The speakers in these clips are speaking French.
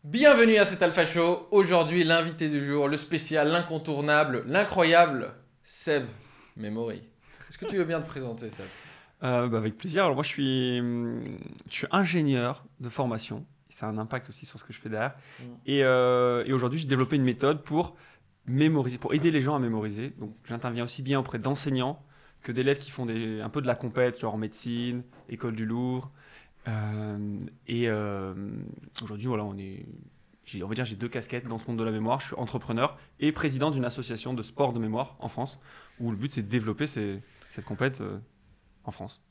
Bienvenue à cet Alpha Show. Aujourd'hui, l'invité du jour, le spécial, l'incontournable, l'incroyable, Seb Memory. Est-ce que tu veux bien te présenter, Seb? Avec plaisir. Alors moi, je suis ingénieur de formation. Ça a un impact aussi sur ce que je fais derrière. Et aujourd'hui, j'ai développé une méthode pour mémoriser, pour aider les gens à mémoriser. Donc, j'interviens aussi bien auprès d'enseignants que d'élèves qui font un peu de la compète, genre en médecine, école du Louvre. Aujourd'hui, voilà, on va dire, j'ai deux casquettes dans ce monde de la mémoire. Je suis entrepreneur et président d'une association de sport de mémoire en France, où le but, c'est de développer cette compète en France.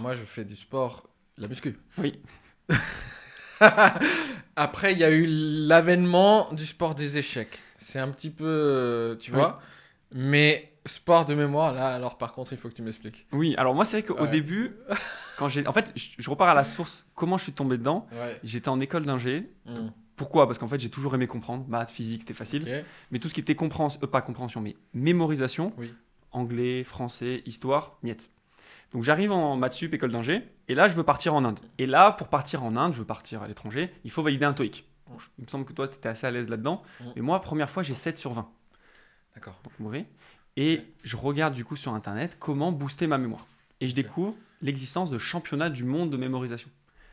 Moi, je fais du sport, la muscu. Oui. Après, il y a eu l'avènement du sport des échecs. C'est un petit peu, tu Oui. vois. Mais sport de mémoire, là, alors par contre, il faut que tu m'expliques. Oui, alors moi, c'est vrai qu'au Ouais. début, en fait, je repars à la source, comment je suis tombé dedans. Ouais. J'étais en école d'ingé. Hmm. Pourquoi? Parce qu'en fait, j'ai toujours aimé comprendre. Maths, physique, c'était facile. Ok. Mais tout ce qui était pas compréhension, mais mémorisation, Oui. anglais, français, histoire, niet. Donc j'arrive en maths sup, école d'ingé, et là, je veux partir en Inde. Et là, pour partir en Inde, je veux partir à l'étranger, il faut valider un TOEIC. Bon, il me semble que toi, tu étais assez à l'aise là-dedans. Mais moi, première fois, j'ai 7 sur 20. D'accord. Donc mauvais. Et Ok. je regarde du coup sur Internet comment booster ma mémoire. Et je Ok. découvre l'existence de championnats du monde de mémorisation.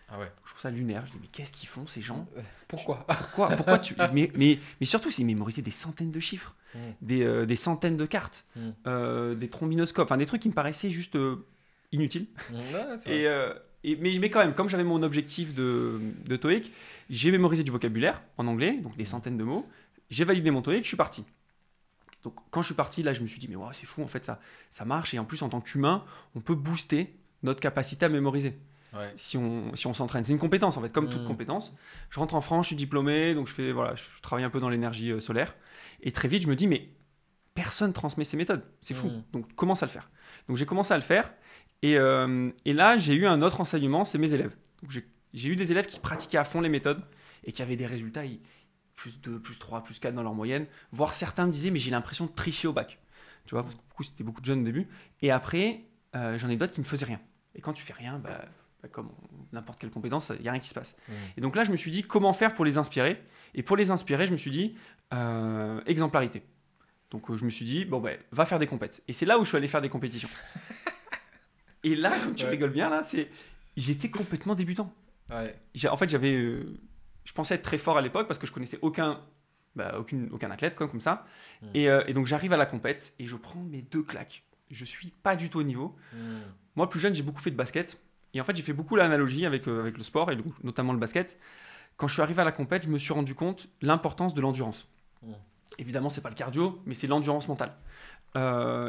Ah ouais. Je trouve ça lunaire. Je dis, mais qu'est-ce qu'ils font ces gens? Pourquoi? Pourquoi tu... mais surtout, c'est mémoriser des centaines de chiffres, Hmm. des centaines de cartes, des trombinoscopes, enfin des trucs qui me paraissaient juste inutiles. Ouais, c'est Et, vrai. mais quand même, comme j'avais mon objectif de TOEIC, j'ai mémorisé du vocabulaire en anglais, donc des centaines de mots. J'ai validé mon TOEIC, je suis parti. Donc quand je suis parti, là, je me suis dit, mais wow, c'est fou, en fait, ça marche. Et en plus, en tant qu'humain, on peut booster notre capacité à mémoriser Ouais. si on s'entraîne. C'est une compétence, en fait, comme toute Mm. compétence. Je rentre en France, je suis diplômé, donc je travaille un peu dans l'énergie solaire. Et très vite, je me dis, mais personne transmet ces méthodes. C'est fou. Mm. Donc commence à le faire. Donc j'ai commencé à le faire. Et là, j'ai eu un autre enseignement, c'est mes élèves. Donc j'ai eu des élèves qui pratiquaient à fond les méthodes et qui avaient des résultats plus 2, plus 3, plus 4 dans leur moyenne. Voire certains me disaient, mais j'ai l'impression de tricher au bac. Tu vois, parce que beaucoup, c'était beaucoup de jeunes au début. Et après, j'en ai d'autres qui ne faisaient rien. Et quand tu fais rien, comme n'importe quelle compétence, il n'y a rien qui se passe. Mm. Et donc là, je me suis dit, comment faire pour les inspirer? Et pour les inspirer, je me suis dit, exemplarité. Donc je me suis dit, va faire des compètes. Et c'est là où je suis allé faire des compétitions. Et là, comme tu Ouais. rigoles bien, j'étais complètement débutant. Ouais. En fait, je pensais être très fort à l'époque parce que je connaissais aucun athlète comme ça. Mm. Et donc j'arrive à la compète et je prends mes 2 claques. Je suis pas du tout au niveau. Mm. Moi, plus jeune, j'ai beaucoup fait de basket. Et en fait, j'ai fait beaucoup l'analogie avec le sport et donc, notamment le basket. Quand je suis arrivé à la compète, je me suis rendu compte l'importance de l'endurance. Mm. Évidemment, c'est pas le cardio, mais c'est l'endurance mentale.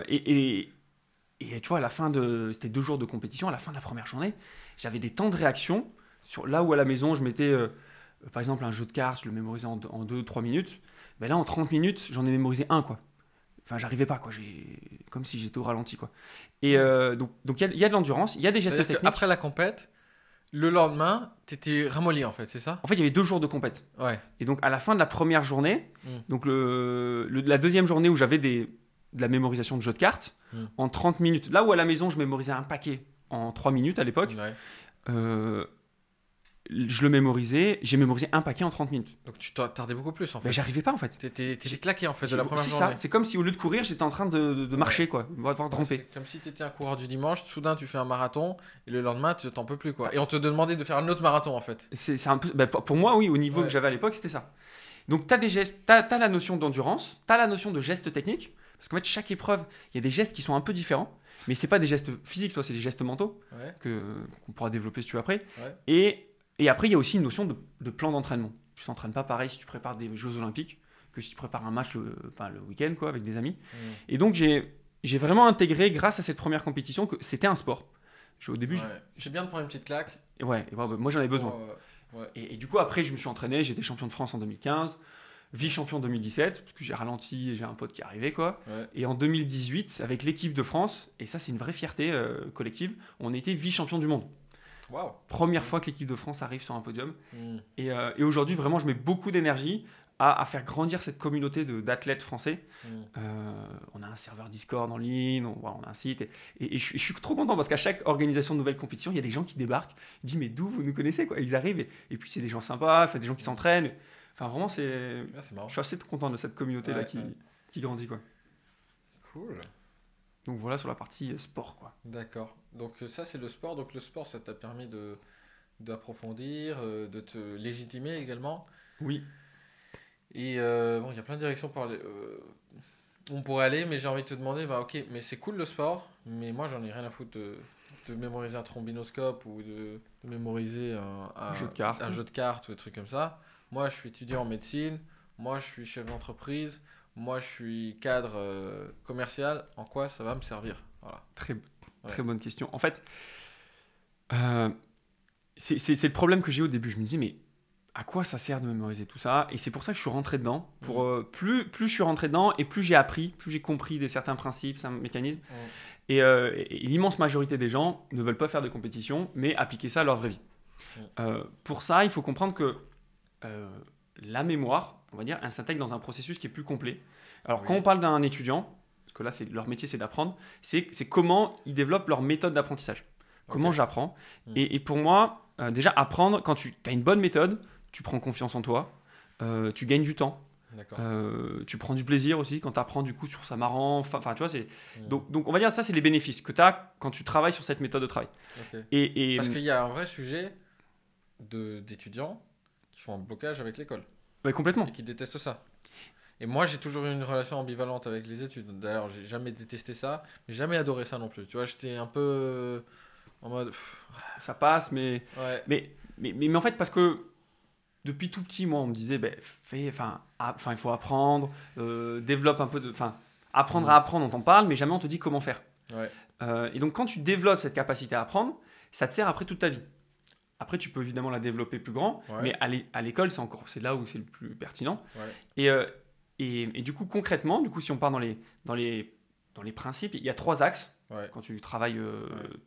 Et tu vois, c'était 2 jours de compétition. À la fin de la première journée, j'avais des temps de réaction sur là où à la maison, je mettais, par exemple, un jeu de cartes, je le mémorisais en 2-3 minutes. Ben là, en 30 minutes, j'en ai mémorisé un, quoi. Enfin, j'arrivais pas, quoi. Comme si j'étais au ralenti, quoi. Et donc il y a de l'endurance, il y a des gestes C'est-à-dire techniques. qu'après la compète, le lendemain, t'étais ramolli en fait, c'est ça? En fait, il y avait 2 jours de compète. Ouais. Et donc, à la fin de la première journée, Mm. donc la deuxième journée où j'avais de la mémorisation de jeux de cartes, Mm. en 30 minutes, là où à la maison, je mémorisais un paquet en 3 minutes à l'époque, Ouais. j'ai mémorisé un paquet en 30 minutes. Donc tu tardais beaucoup plus en fait. Mais j'arrivais pas en fait. T'étais claqué en fait de la première C'est journée. ça, c'est comme si au lieu de courir, j'étais en train de marcher, quoi, voire de Ouais, ramper. c'est comme si t'étais un coureur du dimanche, soudain tu fais un marathon et le lendemain tu t'en peux plus quoi. Et on te demandait de faire un autre marathon en fait. C'est un peu, pour moi, oui, au niveau Ouais. que j'avais à l'époque, c'était ça. Donc, tu as des gestes, tu as la notion d'endurance, tu as la notion de gestes techniques, parce qu'en fait, chaque épreuve, il y a des gestes qui sont un peu différents, mais c'est pas des gestes physiques, toi, c'est des gestes mentaux Ouais. qu'on pourra développer si tu veux après. Ouais. Et après, il y a aussi une notion de plan d'entraînement. Tu t'entraînes pas pareil si tu prépares des Jeux Olympiques que si tu prépares un match le week-end, quoi, avec des amis. Mm. Et donc, j'ai vraiment intégré, grâce à cette première compétition, que c'était un sport. Au début, Ouais. C'est bien de prendre une petite claque. moi, j'en avais besoin. Ouais. Et du coup, après, je me suis entraîné, j'étais champion de France en 2015, vice-champion en 2017, parce que j'ai ralenti et j'ai un pote qui est arrivé, quoi. Ouais. Et en 2018, avec l'équipe de France, et ça, c'est une vraie fierté collective, on était vice-champion du monde. Waouh. Première fois que l'équipe de France arrive sur un podium. Mm. Et aujourd'hui, vraiment, je mets beaucoup d'énergie à faire grandir cette communauté d'athlètes français. Mm. On a un serveur Discord en ligne, voilà, on a un site. Et je suis trop content parce qu'à chaque organisation de nouvelles compétitions, il y a des gens qui débarquent. Ils disent mais d'où vous nous connaissez quoi. Ils arrivent et puis c'est des gens sympas, des gens qui s'entraînent. Enfin vraiment, c'est marrant. je suis assez content de cette communauté-là qui grandit. Quoi. Cool. Donc voilà sur la partie sport. Quoi. D'accord. Donc ça c'est le sport. Donc le sport ça t'a permis d'approfondir, de te légitimer également. Oui. Et bon, il y a plein de directions on pourrait aller, mais j'ai envie de te demander, bah ok, mais c'est cool le sport, mais moi j'en ai rien à foutre de mémoriser un trombinoscope ou de mémoriser un jeu de cartes ou des trucs comme ça. Moi je suis étudiant en médecine, moi je suis chef d'entreprise, moi je suis cadre commercial, en quoi ça va me servir? Voilà. Très bonne question. En fait, c'est le problème que j'ai au début. Je me disais, mais à quoi ça sert de mémoriser tout ça? Et c'est pour ça que je suis rentré dedans. Plus je suis rentré dedans et plus j'ai appris, plus j'ai compris certains principes, certains mécanismes. Et l'immense majorité des gens ne veulent pas faire de compétition, mais appliquer ça à leur vraie vie. Pour ça, il faut comprendre que la mémoire, on va dire, elle s'intègre dans un processus qui est plus complet. Alors, quand on parle d'un étudiant, parce que là, leur métier, c'est d'apprendre, c'est comment ils développent leur méthode d'apprentissage. Comment j'apprends. Et pour moi, déjà, apprendre, quand tu as une bonne méthode, tu prends confiance en toi, tu gagnes du temps, tu prends du plaisir aussi quand tu apprends du coup sur ça marrant. Enfin, tu vois, donc on va dire ça, c'est les bénéfices que tu as quand tu travailles sur cette méthode de travail. Parce qu'il y a un vrai sujet d'étudiants qui font un blocage avec l'école. Oui, complètement. Et qui détestent ça. Et moi, j'ai toujours eu une relation ambivalente avec les études. D'ailleurs, j'ai jamais détesté ça, mais jamais adoré ça non plus. Tu vois, j'étais un peu en mode... Ça passe, mais... Ouais. Mais en fait, parce que depuis tout petit, moi, on me disait, il faut apprendre, développe un peu de... Apprendre à apprendre, on t'en parle, mais jamais on te dit comment faire. Ouais. Et donc, quand tu développes cette capacité à apprendre, ça te sert après toute ta vie. Après, tu peux évidemment la développer plus grand, mais à l'école, c'est là où c'est le plus pertinent. Ouais. Et du coup, concrètement, si on part dans les principes, il y a 3 axes. Quand tu travailles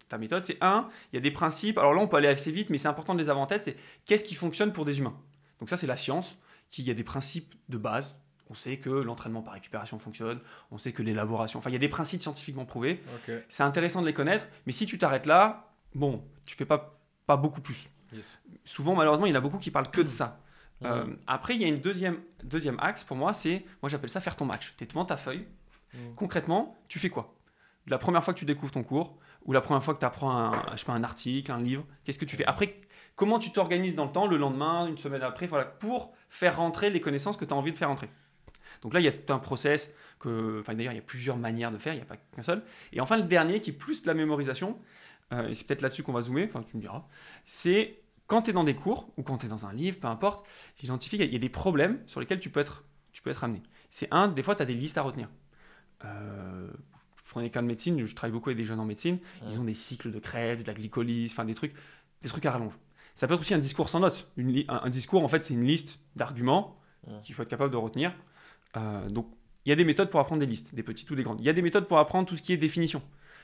ta méthode, c'est il y a des principes. Alors là, on peut aller assez vite, mais c'est important de les avoir en tête. C'est qu'est-ce qui fonctionne pour des humains. Donc ça, c'est la science, il y a des principes de base. On sait que l'entraînement par récupération fonctionne. On sait que l'élaboration... Enfin, il y a des principes scientifiquement prouvés. C'est intéressant de les connaître. Mais si tu t'arrêtes là, bon, tu fais pas beaucoup plus. Yes. Souvent, malheureusement, il y en a beaucoup qui parlent que de ça. Après, il y a une deuxième axe pour moi, moi j'appelle ça faire ton match. Tu es devant ta feuille. Concrètement, tu fais quoi? La première fois que tu découvres ton cours ou la première fois que tu apprends un article, un livre, qu'est-ce que tu fais? Après, comment tu t'organises dans le temps, le lendemain, une semaine après, voilà, pour faire rentrer les connaissances que tu as envie de faire rentrer. Donc là, il y a tout un process d'ailleurs, il y a plusieurs manières de faire, il n'y a pas qu'un seul. Et enfin, le dernier qui est plus de la mémorisation, et c'est peut-être là-dessus qu'on va zoomer, tu me diras, c'est quand tu es dans des cours ou quand tu es dans un livre, peu importe, j'identifie qu'il y a des problèmes sur lesquels tu peux être amené. C'est des fois, tu as des listes à retenir. Je prends les cas de médecine, je travaille beaucoup avec des jeunes en médecine, ils ont des cycles de Krebs, de la glycolyse, des trucs à rallonge. Ça peut être aussi un discours sans notes. Un discours, en fait, c'est une liste d'arguments qu'il faut être capable de retenir. Donc, il y a des méthodes pour apprendre des listes, des petites ou des grandes. Il y a des méthodes pour apprendre tout ce qui est définition,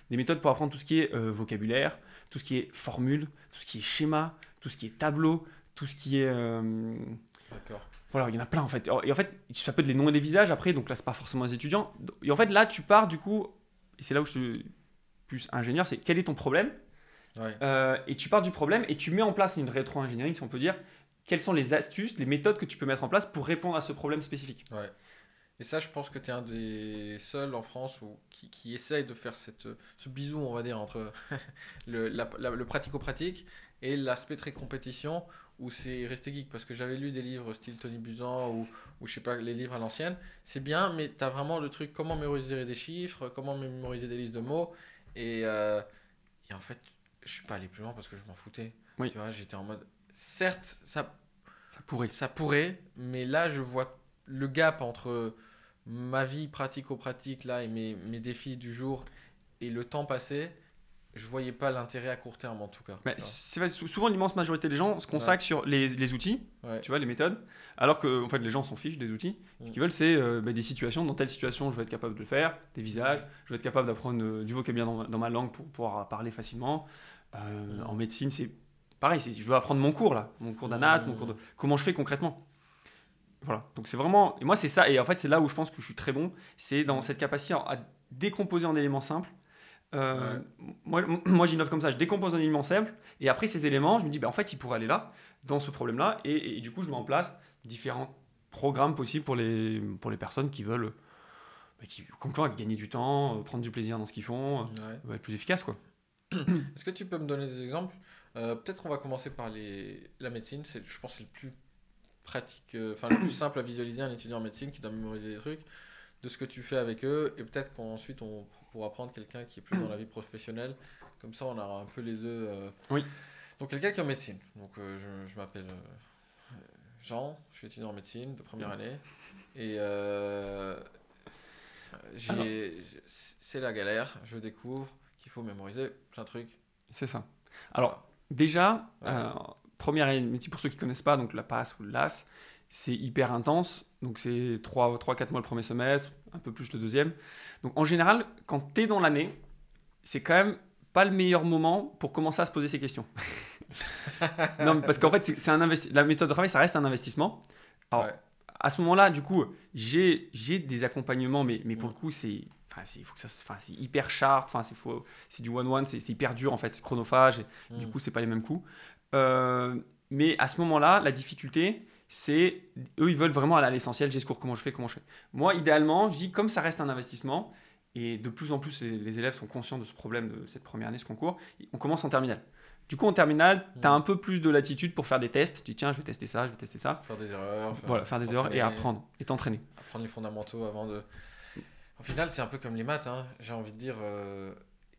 des méthodes pour apprendre tout ce qui est vocabulaire, tout ce qui est formule, tout ce qui est schéma, tout ce qui est tableau, tout ce qui est... D'accord. Voilà, il y en a plein en fait. Et en fait, ça peut être les noms et les visages après, donc là, c'est pas forcément les étudiants. Et en fait, là, tu pars du coup, et c'est là où je suis plus ingénieur, c'est quel est ton problème? Et tu pars du problème et tu mets en place une rétro-ingénierie, si on peut dire, quelles sont les astuces, les méthodes que tu peux mettre en place pour répondre à ce problème spécifique. Et ça, je pense que tu es un des seuls en France qui essaye de faire ce bisou, on va dire, entre le pratico-pratique et l'aspect très compétition, où c'est resté geek. Parce que j'avais lu des livres style Tony Buzan ou je sais pas, les livres à l'ancienne. C'est bien, mais tu as vraiment le truc comment mémoriser des chiffres, comment mémoriser des listes de mots. Et en fait, je suis pas allé plus loin parce que je m'en foutais. Oui. Tu vois, j'étais en mode, certes, ça Ça pourrait, mais là, je vois le gap entre ma vie pratico-pratique là et mes défis du jour et le temps passé. Je voyais pas l'intérêt à court terme en tout cas. Mais c'est vrai, souvent l'immense majorité des gens se consacrent sur les outils, tu vois, les méthodes, alors que en fait, les gens s'en fichent des outils. Ce qu'ils veulent, c'est des situations. Dans telle situation, je vais être capable de le faire, des visages, je vais être capable d'apprendre du vocabulaire dans ma langue pour pouvoir parler facilement. En médecine, c'est pareil, je veux apprendre mon cours d'anat, mon cours de comment je fais concrètement. Voilà, donc c'est vraiment, et moi c'est ça, et en fait c'est là où je pense que je suis très bon, c'est dans cette capacité à décomposer en éléments simples. Euh, moi j'innove comme ça, je décompose en éléments simples, et après ces éléments, je me dis, en fait, ils pourraient aller là, dans ce problème-là, et du coup je mets en place différents programmes possibles pour les personnes qui veulent comme quoi, gagner du temps, prendre du plaisir dans ce qu'ils font, être plus efficace, quoi. Est-ce que tu peux me donner des exemples? Peut-être on va commencer par la médecine, je pense que c'est le plus pratique, enfin le plus simple à visualiser un étudiant en médecine qui doit mémoriser des trucs, de ce que tu fais avec eux, et peut-être qu'ensuite on pourra prendre quelqu'un qui est plus dans la vie professionnelle, comme ça on aura un peu les deux. Oui. Donc quelqu'un qui est en médecine, donc je m'appelle Jean, je suis étudiant en médecine de première année, et c'est la galère, je découvre qu'il faut mémoriser plein de trucs. C'est ça. Alors, déjà, Ouais. première année de médecine, pour ceux qui ne connaissent pas, donc la PASS ou le LAS, c'est hyper intense. Donc, c'est 3-4 mois le premier semestre, un peu plus le deuxième. Donc, en général, quand tu es dans l'année, c'est quand même pas le meilleur moment pour commencer à se poser ces questions. Non, parce qu'en fait, la méthode de travail, ça reste un investissement. Alors, Ouais. à ce moment-là, du coup, j'ai des accompagnements, mais pour le coup, c'est hyper sharp, c'est du one-one, c'est hyper dur en fait, chronophage, et du coup, c'est pas les mêmes coups. Mais à ce moment-là, la difficulté, c'est eux, ils veulent vraiment aller à l'essentiel. J'ai ce cours, comment je fais. Moi, idéalement, je dis comme ça reste un investissement, et de plus en plus, les élèves sont conscients de ce problème de cette première année, ce concours. On commence en terminale. Du coup, en terminale, tu as un peu plus de latitude pour faire des tests. Tu dis, tiens, je vais tester ça, je vais tester ça. Faire des erreurs. Voilà, faire des erreurs et apprendre, et t'entraîner. Apprendre les fondamentaux avant de. Au final, c'est un peu comme les maths, hein. J'ai envie de dire,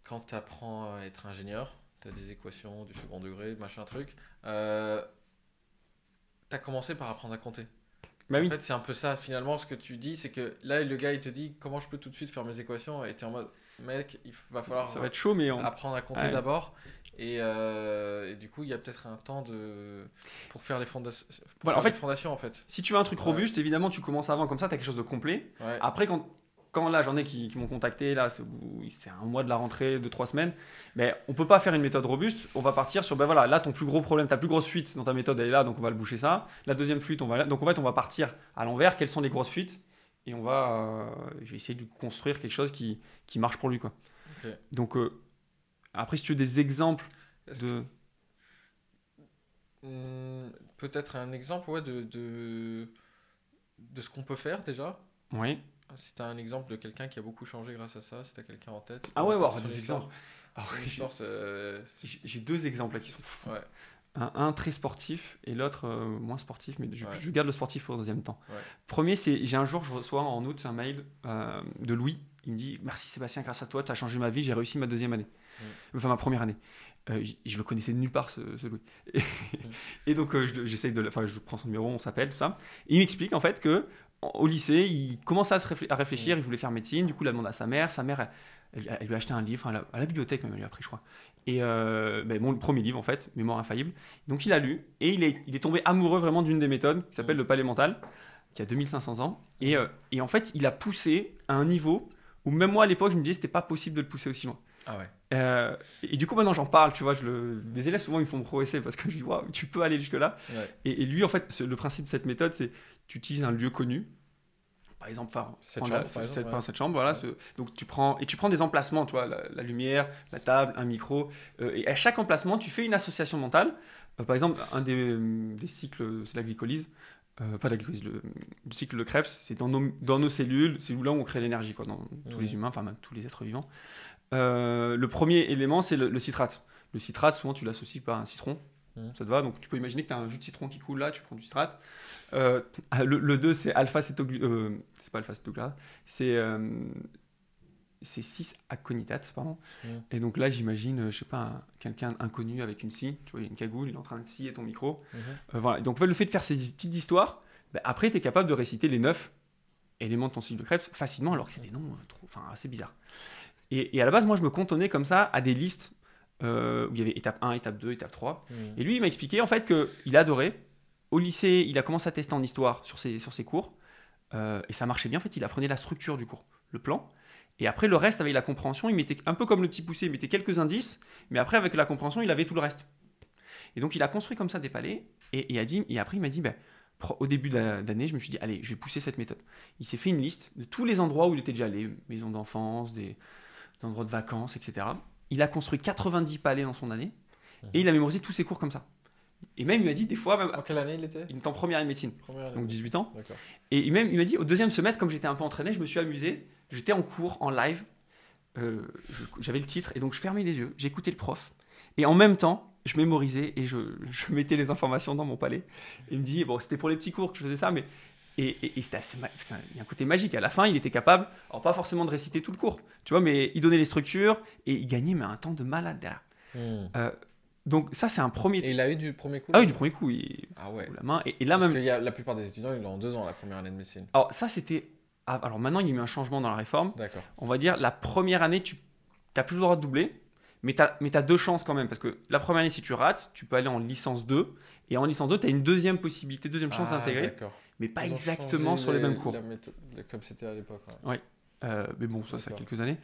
quand tu apprends à être ingénieur, tu as des équations du second degré, machin truc. Tu as commencé par apprendre à compter. Bah En oui. fait, c'est un peu ça, finalement, ce que tu dis, c'est que là, le gars, il te dit, comment je peux tout de suite faire mes équations? Et tu es en mode, mec, il va falloir Ça va être chaud, mais apprendre à compter d'abord. Et du coup, il y a peut-être un temps pour faire les fondations. Voilà, les fondations, en fait. Si tu veux un truc robuste, évidemment, tu commences avant, comme ça, tu as quelque chose de complet. Ouais. Après, quand là, j'en ai qui m'ont contacté, là, c'est un mois de la rentrée, 2-3 semaines, mais on peut pas faire une méthode robuste. On va partir sur, voilà, là, ton plus gros problème, ta plus grosse fuite dans ta méthode, elle est là, donc on va le boucher ça. La deuxième fuite, donc en fait, on va partir à l'envers. Quelles sont les grosses fuites? Et je vais essayer de construire quelque chose qui marche pour lui, quoi. Okay. Donc, après, si tu veux des exemples de... Peut-être un exemple de ce qu'on peut faire déjà. Oui. Si tu as un exemple de quelqu'un qui a beaucoup changé grâce à ça, si tu as quelqu'un en tête. Ah ouais, des exemples. J'ai 2 exemples là qui sont fous. Ouais. Un très sportif et l'autre moins sportif, mais je garde le sportif pour le deuxième temps. Ouais. Premier, je reçois en août un mail de Louis. Il me dit, merci Sébastien, grâce à toi, tu as changé ma vie, j'ai réussi ma deuxième année. Enfin, ma première année. Je le connaissais de nulle part, ce Louis. Et donc, je prends son numéro, on s'appelle, tout ça. Et il m'explique en fait que au lycée, il commençait à réfléchir, il voulait faire médecine. Du coup, il a demandé à sa mère. Sa mère, elle lui a acheté un livre, à la bibliothèque même, elle lui a pris, je crois. Et le premier livre, en fait, Mémoire infaillible. Donc, il a lu et il est tombé amoureux vraiment d'une des méthodes qui s'appelle le palais mental, qui a 2500 ans. Et en fait, il a poussé à un niveau où même moi, à l'époque, je me disais, c'était pas possible de le pousser aussi loin. Ah ouais. Et du coup, maintenant, j'en parle, tu vois. Les élèves, souvent, ils me font progresser parce que je dis, waouh, tu peux aller jusque-là. Ouais. Et lui, en fait, le principe de cette méthode, c'est tu utilises un lieu connu. Par exemple, cette chambre, voilà. Ouais. Donc, tu prends des emplacements, tu vois, la lumière, la table, un micro. Et à chaque emplacement, tu fais une association mentale. Par exemple, un des cycles, c'est la glycolyse. Pas la glycolyse, le cycle de Krebs, c'est dans nos cellules, c'est là où on crée l'énergie, quoi, dans tous les humains, enfin, même tous les êtres vivants. Le premier élément, c'est le citrate. Le citrate, souvent, tu l'associes par un citron. Ça te va? Donc, tu peux imaginer que tu as un jus de citron qui coule là, tu prends du citrate. Le 2, c'est alpha-cétoglutarate. C'est pas alpha-cétoglutarate. C'est 6-aconitate, pardon. Et donc là, j'imagine, je sais pas, quelqu'un inconnu avec une scie, tu vois, il y a une cagoule, il est en train de scier ton micro. Voilà. Donc, le fait de faire ces petites histoires, après, tu es capable de réciter les 9 éléments de ton cycle de Krebs facilement, alors que c'est des noms assez bizarres. Et à la base, moi, je me cantonnais comme ça à des listes où il y avait étape 1, étape 2, étape 3. Et lui, il m'a expliqué en fait qu'il adorait. Au lycée, il a commencé à tester en histoire sur ses cours. Et ça marchait bien. En fait, il apprenait la structure du cours, le plan. Et après, le reste, avec la compréhension, il mettait un peu comme le petit poussé, il mettait quelques indices. Mais après, avec la compréhension, il avait tout le reste. Et donc, il a construit comme ça des palais. Et après, il m'a dit, au début d'année, je me suis dit, allez, je vais pousser cette méthode. Il s'est fait une liste de tous les endroits où il était déjà allé, maisons d'enfance, des endroits de vacances, etc. Il a construit 90 palais dans son année et il a mémorisé tous ses cours comme ça. Et même, il m'a dit, des fois, même, En quelle année il était? il était en première année de médecine, Première année. donc 18 ans. D'accord. Et il m'a dit, au deuxième semestre, comme j'étais un peu entraîné, je me suis amusé, j'étais en cours, en live, j'avais le titre, et donc je fermais les yeux, j'écoutais le prof, et en même temps, je mémorisais et je mettais les informations dans mon palais. Et il me dit, bon, c'était pour les petits cours que je faisais ça, mais. Et c'était il y a un côté magique. À la fin, il était capable, alors pas forcément de réciter tout le cours, tu vois, mais il donnait les structures et il gagnait mais un temps de malade derrière. Donc ça, c'est un premier. Et il a eu du premier coup? Ah oui, du premier coup, Ah ouais. la main. Et là Parce même. qu'il y a la plupart des étudiants, ils l'ont en 2 ans, la première année de médecine. Alors ça, c'était. Alors maintenant, il y a eu un changement dans la réforme. D'accord. On va dire la première année, tu n'as plus le droit de doubler, mais tu as 2 chances quand même. Parce que la première année, si tu rates, tu peux aller en licence 2. Et en licence 2, tu as une deuxième possibilité, deuxième chance d'intégrer, D'accord. mais pas Ils ont exactement changé sur les mêmes cours. la méthode, comme c'était à l'époque. Ouais. Mais bon, ça a D'accord. quelques années.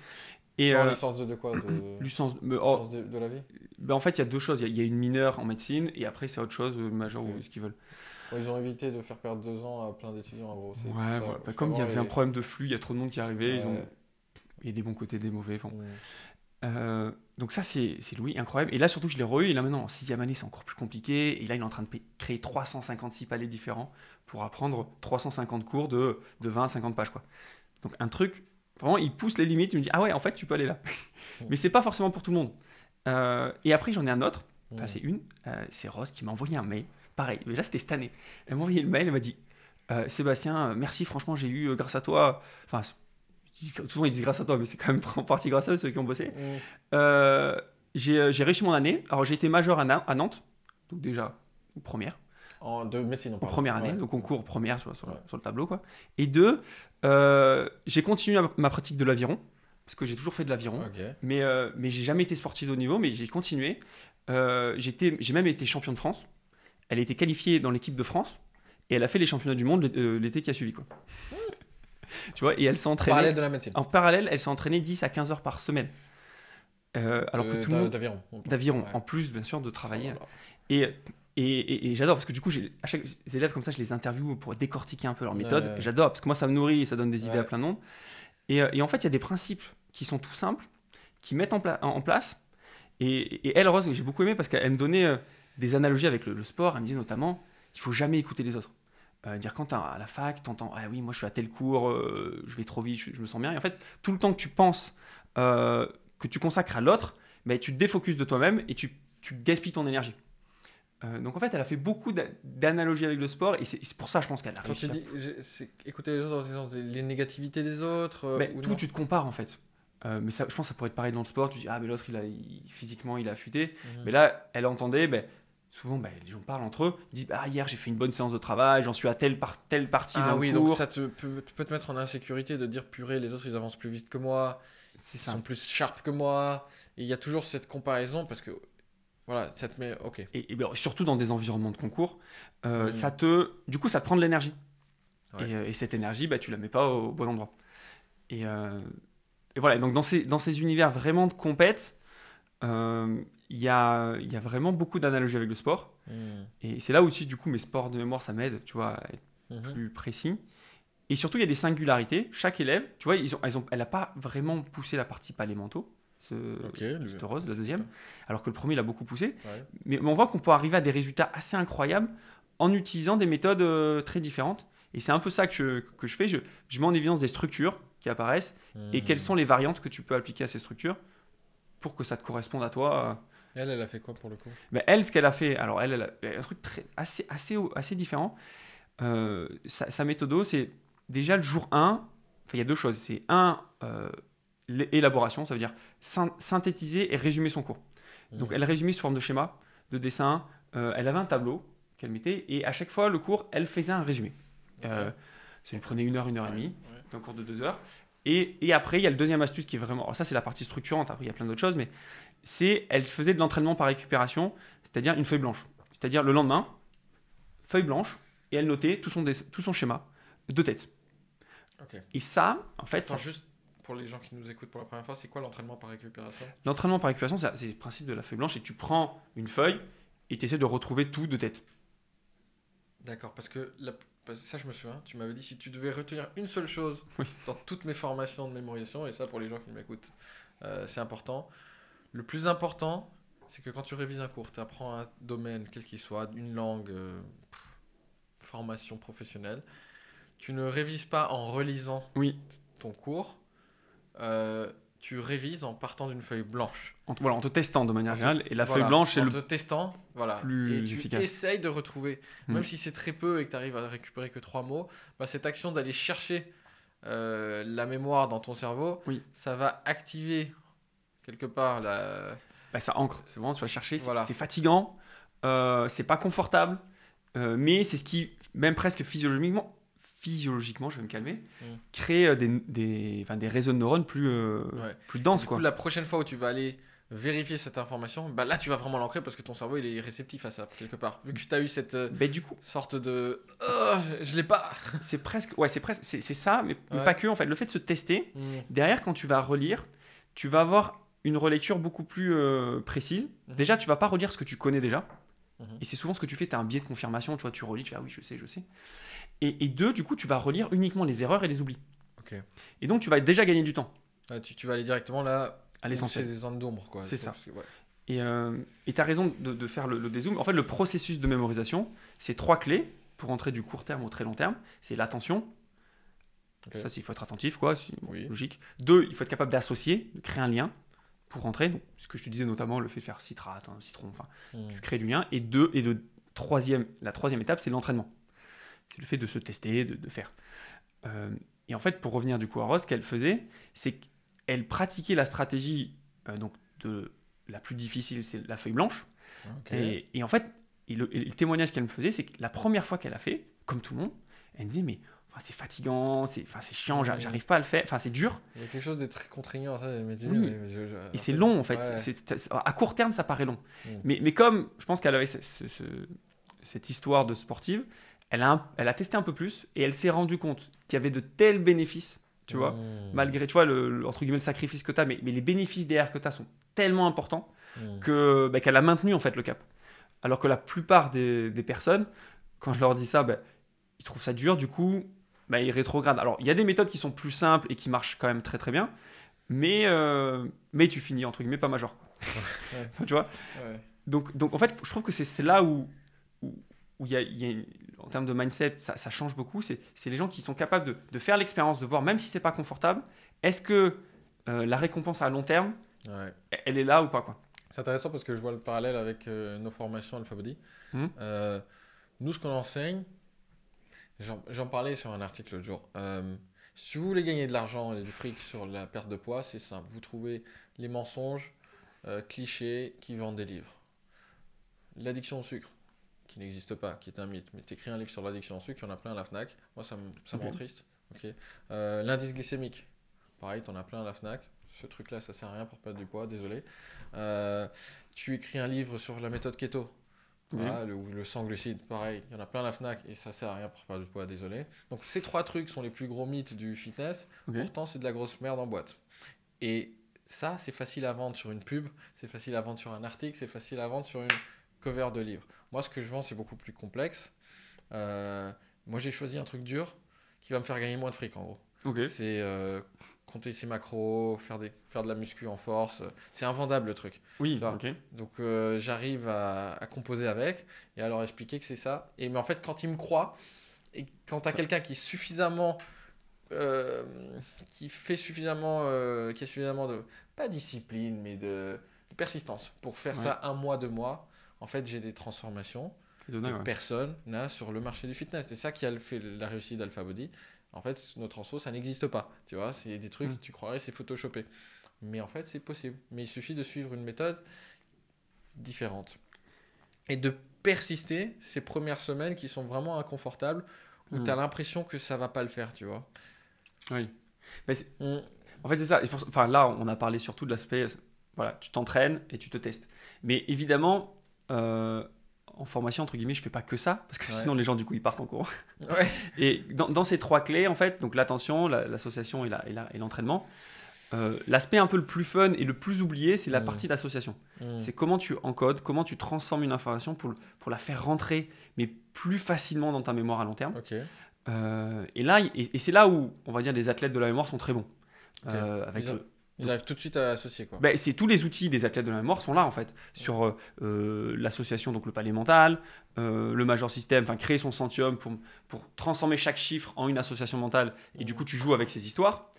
Et En licence 2 de quoi? licence, Licence de la vie? en fait, il y a 2 choses. Il y a une mineure en médecine et après, c'est autre chose, majeure Ok. ou ce qu'ils veulent. Ouais, ils ont évité de faire perdre 2 ans à plein d'étudiants, en gros. C'est Ouais, pour ça, voilà. parce Comme il y qu'avant, avait un problème de flux, il y a trop de monde qui arrivait. Ouais. Il y a des bons côtés, des mauvais. Bon. Mm. Donc ça, c'est Louis, incroyable. Et là, surtout, je l'ai re-eu. Et là, maintenant, en 6e année, c'est encore plus compliqué. Et là, il est en train de créer 356 palais différents pour apprendre 350 cours de 20 à 50 pages, quoi. Donc un truc, vraiment, il pousse les limites. Il me dit, ah ouais, en fait, tu peux aller là. Mais c'est pas forcément pour tout le monde. Et après, j'en ai un autre. Enfin, c'est Rose qui m'a envoyé un mail. Pareil, mais là, c'était cette année. Elle m'a envoyé le mail, elle m'a dit, Sébastien, merci, franchement, j'ai eu, grâce à toi... Enfin, souvent, ils disent grâce à toi, mais c'est quand même en partie grâce à eux, ceux qui ont bossé. J'ai réussi mon année. Alors, j'ai été major à Nantes, donc déjà, première. De médecine, on En parle. première année, Ouais. donc concours première sur Ouais. le tableau, quoi. Et 2, j'ai continué ma pratique de l'aviron, parce que j'ai toujours fait de l'aviron, Ok. mais j'ai jamais été sportif de haut niveau, mais j'ai continué. J'ai même été champion de France. Elle a été qualifiée dans l'équipe de France, et elle a fait les championnats du monde l'été qui a suivi, quoi. Tu vois, et elle s'est entraînée. Parallèle de la médecine. En parallèle, elle s'est entraînée 10 à 15 heures par semaine. Alors que tout le monde. D'aviron. D'aviron, Ouais. en plus, bien sûr, de travailler. Oh là là. Et j'adore, parce que du coup, à chaque élève comme ça, je les interviewe pour décortiquer un peu leur méthode. Ouais. Et j'adore, parce que moi, ça me nourrit et ça donne des idées Ouais. à plein de monde. Et en fait, il y a des principes qui sont tout simples, qui mettent en place. Et elle, Rose, j'ai beaucoup aimé parce qu'elle me donnait des analogies avec le sport. Elle me disait notamment, il faut jamais écouter les autres. Dire quand t'es à la fac, t'entends, ah oui, moi je suis à tel cours, je vais trop vite, je me sens bien. Et en fait, tout le temps que tu penses que tu consacres à l'autre, ben, tu te défocuses de toi-même et tu gaspilles ton énergie. Donc en fait, elle a fait beaucoup d'analogies avec le sport et c'est pour ça, je pense qu'elle a Quand tu réussi. dis écouter les autres dans le sens les négativités des autres, Mais ou tout, non? tu te compares en fait. Mais ça, je pense que ça pourrait être pareil dans le sport. Tu dis, ah, mais l'autre, physiquement, il a affûté. Mhm. Mais là, elle entendait, ben, souvent, ben, les gens parlent entre eux. Ils disent, ah, hier, j'ai fait une bonne séance de travail, j'en suis à telle partie Ah dans oui, le cours. donc ça peut te mettre en insécurité de dire purée, les autres ils avancent plus vite que moi, C'est ils ça. sont plus sharp que moi. Et il y a toujours cette comparaison parce que voilà, ça te met. Ok. Et ben, surtout dans des environnements de concours, Mhm. du coup, ça te prend de l'énergie. Ouais. Et cette énergie, bah, tu la mets pas au bon endroit. Et voilà, donc dans ces univers vraiment de compète, il y a vraiment beaucoup d'analogies avec le sport. Mhm. Et c'est là aussi, du coup, mes sports de mémoire, ça m'aide, tu vois, à être Mhm. plus précis. Et surtout, il y a des singularités. Chaque élève, tu vois, elle n'a pas vraiment poussé la partie palémento, Ok, cette Rose, la deuxième, alors que le premier, il a beaucoup poussé. Ouais. Mais on voit qu'on peut arriver à des résultats assez incroyables en utilisant des méthodes très différentes. Et c'est un peu ça que je fais. Je mets en évidence des structures qui apparaissent et quelles sont les variantes que tu peux appliquer à ces structures pour que ça te corresponde à toi. Elle a fait quoi pour le coup? Mais elle, ce qu'elle a fait, alors elle a un truc assez différent. Sa méthode, c'est déjà le jour 1, enfin il y a 2 choses. C'est l'élaboration, ça veut dire synthétiser et résumer son cours. Donc elle résumait sous forme de schéma, de dessin. Elle avait un tableau qu'elle mettait et à chaque fois le cours, elle faisait un résumé. Ok. Ça lui prenait 1 heure, 1 heure et demie, Ouais. un cours de 2 heures. Et après, il y a le deuxième astuce qui est vraiment... Alors ça, c'est la partie structurante, après il y a plein d'autres choses, mais elle faisait de l'entraînement par récupération, c'est-à-dire une feuille blanche. C'est-à-dire le lendemain, feuille blanche, et elle notait tout son schéma de tête. Ok. Et ça, en fait, Attends, juste pour les gens qui nous écoutent pour la première fois, c'est quoi l'entraînement par récupération? l'entraînement par récupération, c'est le principe de la feuille blanche, et tu prends une feuille et tu essaies de retrouver tout de tête. D'accord, ça je me souviens, tu m'avais dit si tu devais retenir une seule chose Oui. dans toutes mes formations de mémorisation, et ça pour les gens qui m'écoutent, c'est important. Le plus important, c'est que quand tu révises un cours, tu apprends un domaine, quel qu'il soit, une langue, formation professionnelle, tu ne révises pas en relisant Oui, ton cours, tu révises en partant d'une feuille blanche. voilà, en te testant de manière En te- générale. Et la feuille voilà, blanche, c'est en le te testant, voilà. Et plus tu efficace. essayes de retrouver, Mm. même si c'est très peu et que tu arrives à récupérer que 3 mots, bah, cette action d'aller chercher la mémoire dans ton cerveau, Oui. ça va activer quelque part la... Bah, ça ancre. C'est vraiment, tu vas chercher. Voilà. C'est fatigant. C'est pas confortable. Mais c'est ce qui, même presque physiologiquement, je vais me calmer, crée des réseaux de neurones Ouais. plus denses, Du coup, quoi. la prochaine fois où tu vas aller vérifier cette information, bah là, tu vas vraiment l'ancrer parce que ton cerveau, il est réceptif à ça, quelque part. Vu que tu as eu cette Bah, du coup, sorte de... Oh, je l'ai pas. c'est presque, ouais, c'est ça, mais Ouais. pas que, en fait. Le fait de se tester, derrière, quand tu vas relire, tu vas avoir une relecture beaucoup plus précise. Mhm. Déjà, tu vas pas relire ce que tu connais déjà. Mhm. Et c'est souvent ce que tu fais, tu as un biais de confirmation, tu vois, tu relis, tu fais ah oui, je sais. Et deux, du coup, tu vas relire uniquement les erreurs et les oublis. Ok. Et donc, tu vas déjà gagner du temps Ouais, tu vas aller directement là à où l'essentiel. c'est des zones d'ombre, quoi. C'est ça. Parce que, ouais. Et tu as raison de faire le dézoom. En fait, le processus de mémorisation, c'est 3 clés pour entrer du court terme au très long terme. C'est l'attention. Ok. Ça, il faut être attentif, quoi. C'est Oui. logique. 2, il faut être capable d'associer, de créer un lien pour rentrer. Donc, ce que je te disais notamment, le fait de faire citrate, citron, enfin, tu crées du lien. Et la troisième étape, c'est l'entraînement. C'est le fait de se tester, de faire. Et en fait, pour revenir du coup à Rose, ce qu'elle faisait, c'est qu'elle pratiquait la stratégie donc de la plus difficile, c'est la feuille blanche. Ok. Et en fait, le témoignage qu'elle me faisait, c'est que la première fois qu'elle a fait, comme tout le monde, elle me disait mais enfin, c'est fatigant, c'est chiant, j'arrive pas à le faire, enfin c'est dur. Il y a quelque chose de très contraignant, ça. Mais Oui. Et c'est long en fait. Ouais. À court terme, ça paraît long. Mm. Mais comme je pense qu'elle avait cette histoire de sportive, elle a testé un peu plus et elle s'est rendue compte qu'il y avait de tels bénéfices, tu vois, Mm. malgré, tu vois, entre guillemets, le sacrifice que tu as, mais les bénéfices derrière que tu as sont tellement importants Mm. qu'elle a maintenu en fait le cap. Alors que la plupart des personnes, quand je leur dis ça, ils trouvent ça dur, du coup, ils rétrogradent. Alors, il y a des méthodes qui sont plus simples et qui marchent quand même très très bien, mais tu finis entre guillemets pas major. Ouais. Enfin, tu vois. Ouais. Donc en fait, je trouve que c'est là où il y a en termes de mindset, ça change beaucoup. C'est les gens qui sont capables de faire l'expérience, de voir, même si c'est pas confortable, est-ce que la récompense à long terme, Ouais. elle est là ou pas, quoi. C'est intéressant parce que je vois le parallèle avec nos formations Alpha Body. Mhm. Nous, ce qu'on enseigne, j'en parlais sur un article l'autre jour. Si vous voulez gagner de l'argent et du fric sur la perte de poids, c'est simple. Vous trouvez les mensonges, clichés qui vendent des livres. L'addiction au sucre, qui n'existe pas, qui est un mythe. Mais tu écris un livre sur l'addiction au sucre, il y en a plein à la Fnac. Moi, ça me rend Ok. triste. Ok. L'indice glycémique, pareil, tu en as plein à la Fnac. Ce truc-là, ça sert à rien pour perdre du poids, désolé. Tu écris un livre sur la méthode keto. Voilà, le sans glucides, pareil, il y en a plein à la Fnac et ça sert à rien pour perdre du poids, désolé. Donc ces 3 trucs sont les plus gros mythes du fitness. Ok. Pourtant, c'est de la grosse merde en boîte. Et ça, c'est facile à vendre sur une pub, c'est facile à vendre sur un article, c'est facile à vendre sur une cover de livre. Moi, ce que je vends, c'est beaucoup plus complexe. Moi, j'ai choisi un truc dur qui va me faire gagner moins de fric, en gros. Ok. C'est compter ses macros, faire de la muscu en force. C'est invendable, le truc. Oui, Tu vois. ok. Donc, j'arrive à composer avec et à leur expliquer que c'est ça. Mais en fait, quand ils me croient, et quand tu as Ça- quelqu'un qui est suffisamment... qui fait suffisamment... qui a suffisamment de... Pas discipline, mais de persistance pour faire Ouais. ça 1 mois, 2 mois. En fait, j'ai des transformations C'est étonnant, que ouais. personne n'a sur le marché du fitness. C'est ça qui a fait la réussite d'Alpha Body. En fait, nos transfos, ça n'existe pas. Tu vois, c'est des trucs, tu croirais, c'est photoshopé. Mais en fait, c'est possible. Mais il suffit de suivre une méthode différente. Et de persister ces premières semaines qui sont vraiment inconfortables, où tu as l'impression que ça va pas le faire, tu vois. Oui. Mm. En fait, c'est ça. Enfin, là, on a parlé surtout de l'aspect, voilà, tu t'entraînes et tu te testes. Mais évidemment, en formation, entre guillemets, je fais pas que ça, parce que Ouais. sinon les gens, du coup, ils partent en cours. Ouais. Et dans ces 3 clés, en fait, donc l'attention, l'association et l'entraînement, L'aspect un peu le plus fun et le plus oublié, c'est la Mm. partie d'association. Mm. C'est comment tu encodes, comment tu transformes une information pour la faire rentrer, mais plus facilement dans ta mémoire à long terme. Ok. Et là, et c'est là où, on va dire, les athlètes de la mémoire sont très bons. Ok. Avec Ils arrivent tout de suite à associer, quoi. ben, c'est tous les outils des athlètes de la mémoire sont là en fait sur l'association, donc le palais mental, le major system, enfin créer son centium pour transformer chaque chiffre en une association mentale, et du coup tu joues avec ces histoires.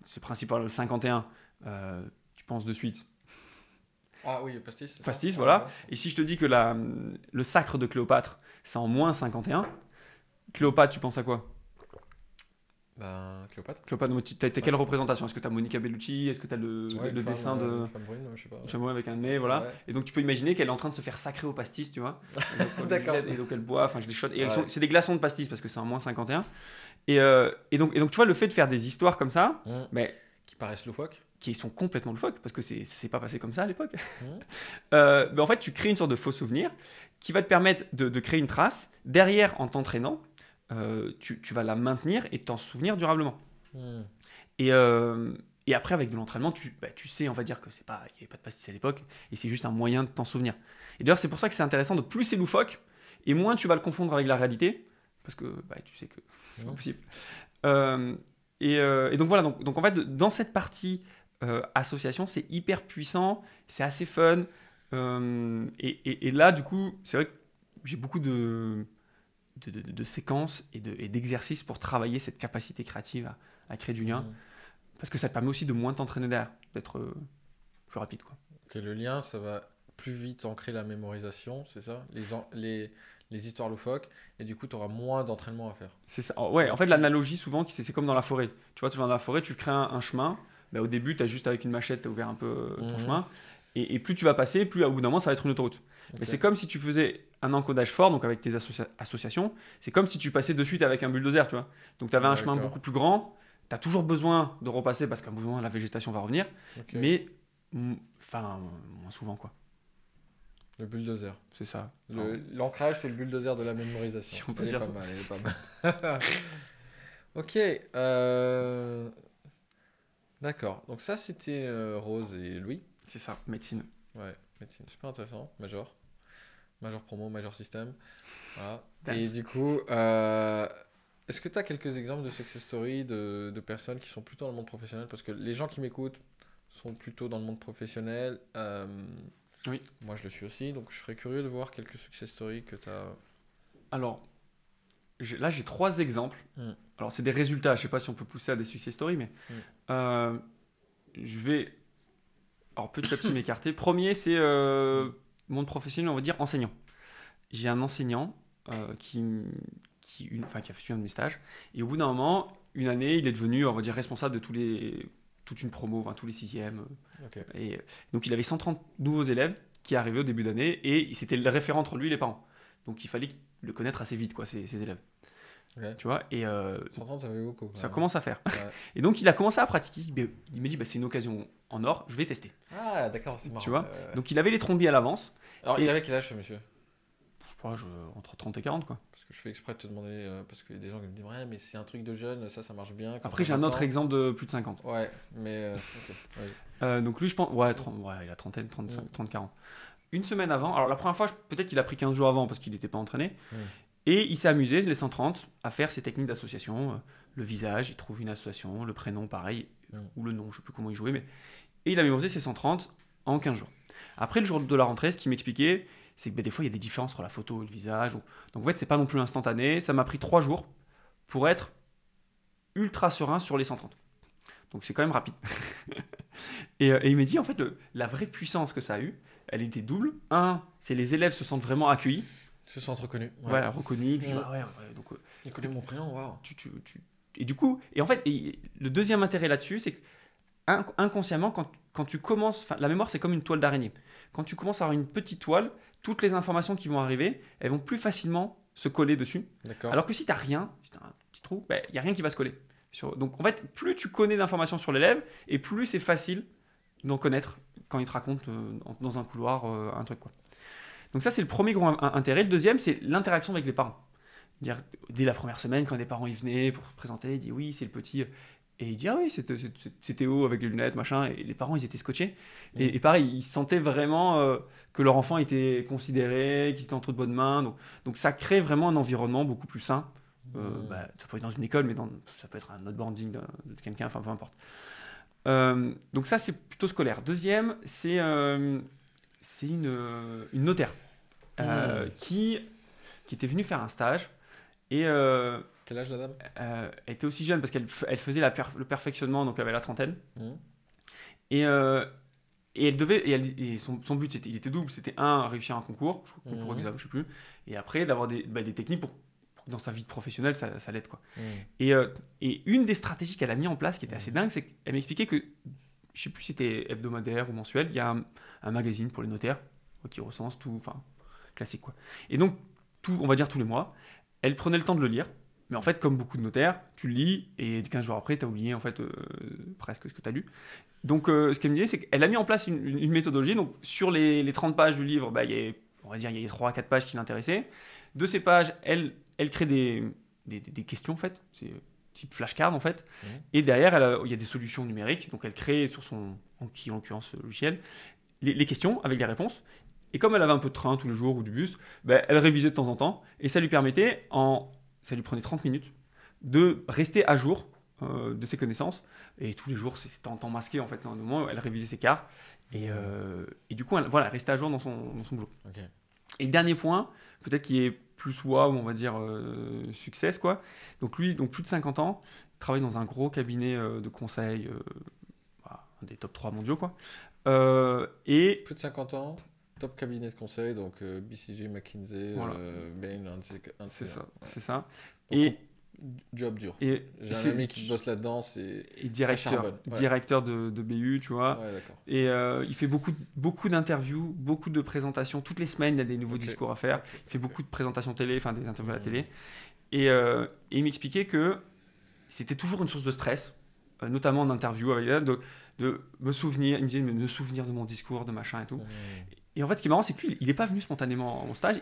C'est principalement le 51, tu penses de suite Ah oui, pastis, c'est ça. pastis, Ah, voilà. d'accord. Et si je te dis que le sacre de Cléopâtre c'est en moins 51, Cléopâtre tu penses à quoi? Ben, Cléopâtre. Cléopâtre, t'as quelle représentation? Est-ce que tu as Monica Bellucci? Est-ce que tu as Ouais, le une femme, dessin de une femme brune, je sais pas. chameau avec un nez, voilà. Ouais. Et donc tu peux imaginer qu'elle est en train de se faire sacrer au pastis, tu vois. D'accord. Et donc elle boit, enfin je les shot. Et Ouais. c'est des glaçons de pastis parce que c'est en moins 51. Et donc tu vois, le fait de faire des histoires comme ça, Mm. mais, Qui paraissent loufoques. qui sont complètement loufoques, parce que ça s'est pas passé comme ça à l'époque. Mm. Mais en fait, tu crées une sorte de faux souvenir qui va te permettre de créer une trace. Derrière, en t'entraînant, tu vas la maintenir et t'en souvenir durablement. Mm. Et après, avec de l'entraînement, tu sais, on va dire que il n'y avait pas de pastis à l'époque, et c'est juste un moyen de t'en souvenir. Et d'ailleurs, c'est pour ça que c'est intéressant de plus c'est loufoque, et moins tu vas le confondre avec la réalité, parce que tu sais que c'est pas Mm. possible. Et donc voilà, donc en fait, dans cette partie association, c'est hyper puissant, c'est assez fun. Et là, du coup, c'est vrai que j'ai beaucoup de séquences et d'exercices pour travailler cette capacité créative à créer du lien. Mm. Parce que ça te permet aussi de moins t'entraîner derrière, d'être plus rapide, quoi. Ok, le lien, ça va plus vite ancrer la mémorisation, c'est ça? Les histoires loufoques, et du coup, tu auras moins d'entraînement à faire. C'est ça. Ouais, en fait, l'analogie, souvent, c'est comme dans la forêt. Tu vois, tu vas dans la forêt, tu crées un chemin. Ben, au début, tu as juste avec une machette, tu as ouvert un peu ton Mhm. chemin. Et plus tu vas passer, plus au bout d'un moment, ça va être une autoroute. Mais Ok. c'est comme si tu faisais un encodage fort, donc avec tes associations. C'est comme si tu passais de suite avec un bulldozer, tu vois. Donc tu avais un chemin D'accord. beaucoup plus grand. Tu as toujours besoin de repasser parce qu'à un moment, la végétation va revenir. Ok. Mais, enfin, moins souvent, quoi. Le bulldozer. C'est ça. Enfin, L'ancrage, c'est le bulldozer de la mémorisation. Si on peut Elle est dire pas ça. mal, elle est pas mal. Ok. D'accord. Donc ça, c'était Rose et Louis. c'est ça, médecine. Ouais, médecine. Super intéressant. Major. Major promo, major système. Voilà. Dance. Et du coup, est-ce que tu as quelques exemples de success story de personnes qui sont plutôt dans le monde professionnel? Parce que les gens qui m'écoutent sont plutôt dans le monde professionnel. Oui. Moi, je le suis aussi. Donc, je serais curieux de voir quelques success stories que tu as. Alors, là, j'ai 3 exemples. Mm. Alors, c'est des résultats. Je ne sais pas si on peut pousser à des success stories, mais je vais alors, petit à petit m'écarter. Premier, c'est monde professionnel, on va dire enseignant. J'ai un enseignant qui a fait un de mes stages. Et au bout d'un moment, une année, il est devenu, on va dire, responsable de toute une promo, enfin, tous les sixièmes. Ok. Et donc, il avait 130 nouveaux élèves qui arrivaient au début d'année et c'était le référent entre lui et les parents. Donc, il fallait le connaître assez vite, quoi, ces élèves. Ok. Tu vois, et 130, ça fait beaucoup. ça Ouais. commence à faire. Ouais. Et donc, il a commencé à pratiquer. Il me dit, c'est une occasion en or, je vais tester. Ah, d'accord, c'est marrant. Tu vois. Donc, il avait les trombies à l'avance. Alors, et- il avait quel âge, ce monsieur? Je sais pas, entre 30 et 40, quoi. Parce que je fais exprès de te demander, parce qu'il y a des gens qui me disent, ouais, mais c'est un truc de jeune, ça marche bien. Quand Après, t'as j'ai un 20 autre ans. exemple de plus de 50. Ouais, mais. Ok, vas-y. Donc, lui, je pense. Ouais, il a trentaine, 35, Mm. 30, 40. Une semaine avant. Alors, la première fois, peut-être qu'il a pris 15 jours avant parce qu'il n'était pas entraîné. Mm. Et il s'est amusé, les 130, à faire ses techniques d'association. Le visage, il trouve une association. Le prénom, pareil. Mm. Ou le nom, je sais plus comment il jouait. Et il a mémorisé ses 130 en 15 jours. Après, le jour de la rentrée, ce qu'il m'expliquait, c'est que des fois, il y a des différences entre la photo et le visage. Donc, en fait, c'est pas non plus instantané. Ça m'a pris 3 jours pour être ultra serein sur les 130. Donc, c'est quand même rapide. et il m'a dit, en fait, la vraie puissance que ça a eu, elle était double. Un, c'est les élèves se sentent vraiment accueillis, Se sent reconnu. Ouais. voilà, reconnus. Tu dis, Mm. ah ouais, donc, Il connaît mon prénom, waouh. et du coup, et en fait, le deuxième intérêt là-dessus, c'est que inconsciemment, quand tu commences, enfin, la mémoire, c'est comme une toile d'araignée. Quand tu commences à avoir une petite toile, toutes les informations qui vont arriver, elles vont plus facilement se coller dessus. D'accord. Alors que si tu n'as rien, si tu as un petit trou, il n'y a rien qui va se coller. Donc en fait, plus tu connais d'informations sur l'élève, et plus c'est facile d'en connaître quand il te raconte dans un couloir un truc, quoi. Donc ça, c'est le premier gros intérêt. Le deuxième, c'est l'interaction avec les parents. Dès la première semaine, quand des parents y venaient pour se présenter, il dit oui, c'est le petit. Et il dit, ah oui, c'est Théo avec les lunettes, machin. Et les parents, ils étaient scotchés. Et pareil, ils sentaient vraiment que leur enfant était considéré, qu'ils étaient entre de bonnes mains. Donc ça crée vraiment un environnement beaucoup plus sain. Ça peut être dans une école, mais ça peut être un autre branding de quelqu'un, enfin peu importe. Donc ça, c'est plutôt scolaire. Deuxième, c'est une notaire qui était venue faire un stage. Et quel âge la dame? elle était aussi jeune parce qu'elle faisait le perfectionnement, donc elle avait la trentaine. Et elle devait, et son but, il était double. C'était réussir un concours, concours examen, je sais plus. Et après, d'avoir des techniques pour que dans sa vie professionnelle, ça l'aide, quoi. Et une des stratégies qu'elle a mis en place, qui était assez dingue, c'est qu'elle m'expliquait que, je sais plus si c'était hebdomadaire ou mensuel, il y a un magazine pour les notaires qui recense tout, enfin, classique, quoi. Et donc, on va dire tous les mois, elle prenait le temps de le lire. Mais en fait, comme beaucoup de notaires, tu le lis et 15 jours après, tu as oublié en fait, presque ce que tu as lu. Donc, ce qu'elle me disait, c'est qu'elle a mis en place une méthodologie. Donc, sur les 30 pages du livre, on va dire il y a 3 à 4 pages qui l'intéressaient. De ces pages, elle crée des questions, en fait. C'est type flashcard, en fait. Et derrière, il y a des solutions numériques. Donc, elle crée sur en l'occurrence, logiciel, les questions avec les réponses. Et comme elle avait un peu de train tous les jours ou du bus, elle révisait de temps en temps. Et ça lui permettait, ça lui prenait 30 minutes, de rester à jour de ses connaissances. Et tous les jours, c'était en temps masqué, en fait. À un moment, elle révisait ses cartes. Et du coup, elle restait à jour dans son boulot. Okay. Et dernier point, peut-être qui est plus wow, on va dire success, quoi. Donc lui, plus de 50 ans, travaille dans un gros cabinet de conseil, un des top 3 mondiaux, quoi. Et plus de 50 ans, top cabinet de conseil, donc BCG, McKinsey, voilà. Bain, c'est ça, ouais. C'est ça. Donc, et job dur. J'ai un ami qui bosse là-dedans, et directeur de BU, tu vois. Ouais, d'accord. Et il fait beaucoup d'interviews, beaucoup de présentations. Toutes les semaines, il y a des nouveaux discours à faire. Il fait beaucoup de présentations télé, enfin des interviews à la télé. Et il m'expliquait que c'était toujours une source de stress, notamment en interview avec elle, de me souvenir. Il me disait de me souvenir de mon discours, de machin et tout. Et en fait, ce qui est marrant, c'est qu'il n'est pas venu spontanément au stage.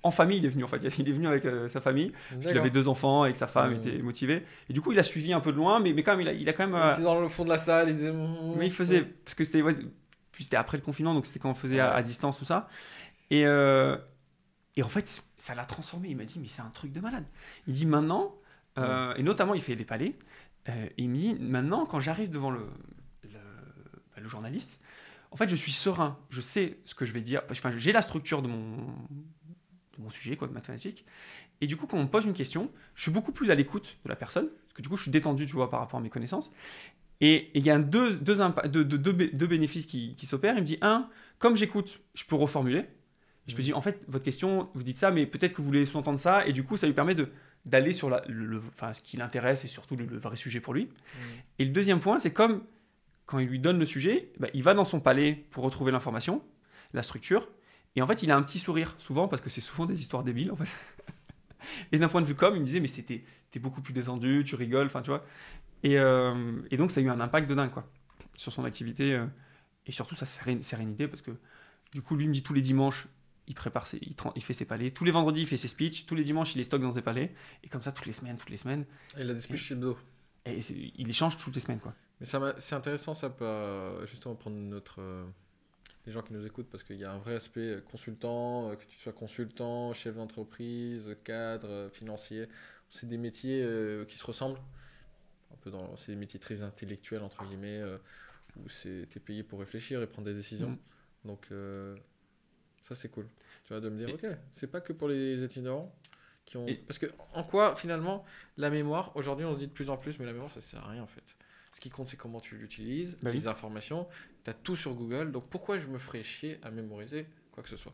En famille, il est venu en fait. Il est venu avec sa famille. Il avait 2 enfants et que sa femme était motivée. Et du coup, il a suivi un peu de loin, mais quand même, il a quand même. Il était dans le fond de la salle, il disait. Mais il faisait parce que c'était après le confinement, donc c'était quand on faisait à distance tout ça. Et en fait, ça l'a transformé. Il m'a dit, mais c'est un truc de malade. Il dit maintenant, et notamment, il fait les palais. Et il me dit, maintenant, quand j'arrive devant le journaliste, en fait, je suis serein. Je sais ce que je vais dire. Enfin, j'ai la structure de mon sujet, quoi, de mathématiques. Et du coup, quand on me pose une question, je suis beaucoup plus à l'écoute de la personne. Parce que du coup, je suis détendu, tu vois, par rapport à mes connaissances. Et il y a deux bénéfices qui s'opèrent. Il me dit, comme j'écoute, je peux reformuler. Je peux dire, en fait, votre question, vous dites ça, mais peut-être que vous voulez sous-entendre ça. Et du coup, ça lui permet d'aller sur ce qui l'intéresse et surtout le vrai sujet pour lui. Et le deuxième point, c'est comme quand il lui donne le sujet, il va dans son palais pour retrouver l'information, la structure. Et en fait, il a un petit sourire, souvent, parce que c'est souvent des histoires débiles, en fait. Et d'un point de vue com, il me disait, mais t'es beaucoup plus détendu, tu rigoles, enfin, tu vois. Et donc, ça a eu un impact de dingue, quoi, sur son activité. Et surtout, sa sérénité, parce que, du coup, lui, il me dit tous les dimanches, il prépare il fait ses palais. Tous les vendredis, il fait ses speeches. Tous les dimanches, il les stocke dans ses palais. Et comme ça, toutes les semaines. Et il a des speeches chez Bdo. Et il échange toutes les semaines, quoi. Mais c'est intéressant, ça peut justement prendre les gens qui nous écoutent, parce qu'il y a un vrai aspect consultant, que tu sois consultant, chef d'entreprise, cadre, financier. C'est des métiers qui se ressemblent. C'est des métiers très intellectuels, entre guillemets, où t'es payé pour réfléchir et prendre des décisions. Donc, ça, c'est cool. Tu vois, de me dire, ok, c'est pas que pour les étudiants qui ont. Parce que, en quoi, finalement, la mémoire, aujourd'hui, on se dit de plus en plus, mais la mémoire, ça sert à rien, en fait. Ce qui compte, c'est comment tu l'utilises, les informations. Tu as tout sur Google, donc pourquoi je me ferais chier à mémoriser quoi que ce soit?